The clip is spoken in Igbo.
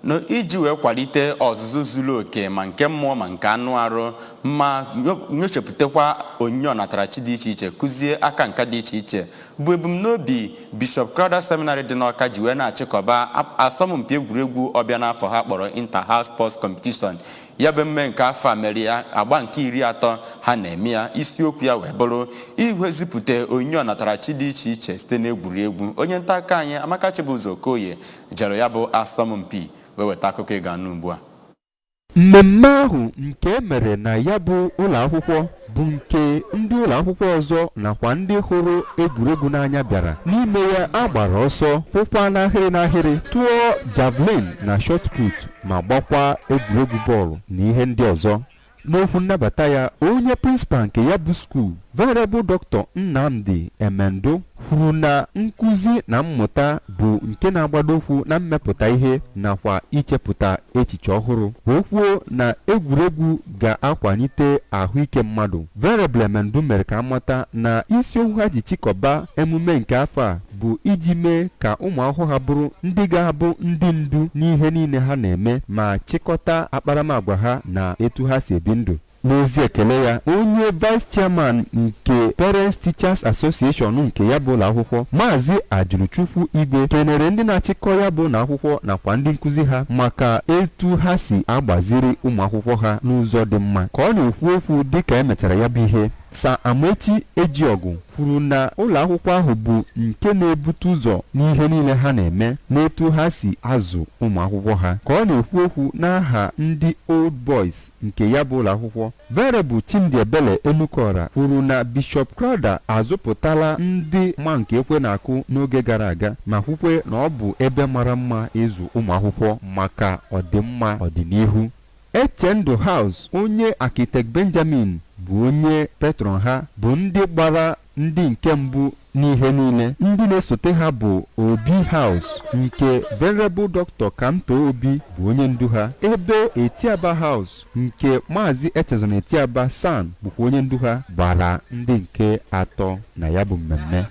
no iji wee kwalite ọzụzụ zuru oke ma nke mmụọ ma nke anụ arụ ma nyochapụtakwa onyinye ọnatarachi dị iche iche kụzie aka nka dị iche iche bụ ebumnobi Bishop Crowther Seminari dị n'Awka ji wee na-achịkọba asọmpi egwuregwu ọbịa n'afọ ha kpọrọ Inter-House Sports Competition. Ya bụ mme nke afọ a mere ya agba nke 30 ha na-eme ya, isiokwu ya wee bụrụ iwezipụta onyinye ọnatarachi dị iche iche site n'egwuregwu. Onye nta aka anyị Amaka Chibụzọ Okoye jere ya bụ asọmpi wee weta akụkọ ịga anụ ugbu a. Mmemme ahụ nke mere na ya bụ ụlọ akwụkwọ bụ nke ndị ụlọ akwụkwọ ọzọ nakwa ndị hụrụ egwuregwu n'anya bịara. N'ime ya agbara ọsọ, kwụkwa n'ahịrị tụọ javelin na shot put ma gbakwa egwuregwu bọọlụ na ihe ndị ọzọ. N'okwu nnabata ya, onye prịnsịpal nke ya bụ skuul Venerable Dr. Nnamdi Emendo kwuru na nkụzi na mmụta bụ nke na-agbado ụkwụ na mmepụta ihe nakwa ichepụta echiche ọhụrụ. O kwuo na egwuregwu ga-akwalite ahụike mmadụ. Venerable Emendo mere ka amata na isiokwu ha ji chịkọba emume nke afọ a bụ iji mee ka ụmụ akwụkwọ ha bụrụ ndị ga-abụ ndị ndu n'ihe niile ha na-eme ma chịkọta akparamagwa ha na etu ha si ebi ndụ. N'ozi ekele ya, onye vice chairman nke Parents Teachers Association nke ya bụ ụlọ akwụkwọ Maazị Ajuruchukwu Igwe kenere ndị na-achịkọ ya bụ ụlọ akwụkwọ nakwa ndị nkụzi ha maka etu ha si agbaziri ụmụ akwụkwọ ha n'ụzọ dị mma. Ka ọ na-ekwu okwu dịka emechara ya bụ ihe, Sa Amechi Ejiọgụ kwuru na ụlọ akwụkwọ ahụ bụ nke na-ebute ụzọ n'ihe niile ha na-eme n'etu ha si azụ ụmụ akwụkwọ ha. Ka ọ na-ekwu okwu n'aha ndị Old Boys nke ya bụ ụlọ akwụkwọ, Venerable Chimdiebele Enukora kwuru na Bishop Crowther azụpụtala ndị ma nke ekwe na-akụ n'oge gara aga ma kwukwe na ọ bụ ebe mara mma ịzụ ụmụ akwụkwọ maka ọdịmma ọdịnihu. Echendụ House, onye Architect Benjamin bụ onye patron ha, bụ ndị gbara ndị nke mbụ n'ihe niile. Ndị na-esote ha bụ Obi House nke Venerable Dr. Kamto Obi bụ onye ndu ha, ebe Etiaba House nke Maazị Echezona Etiaba San bụkwa onye ndu ha gbara ndị nke atọ na ya bụ mmemme.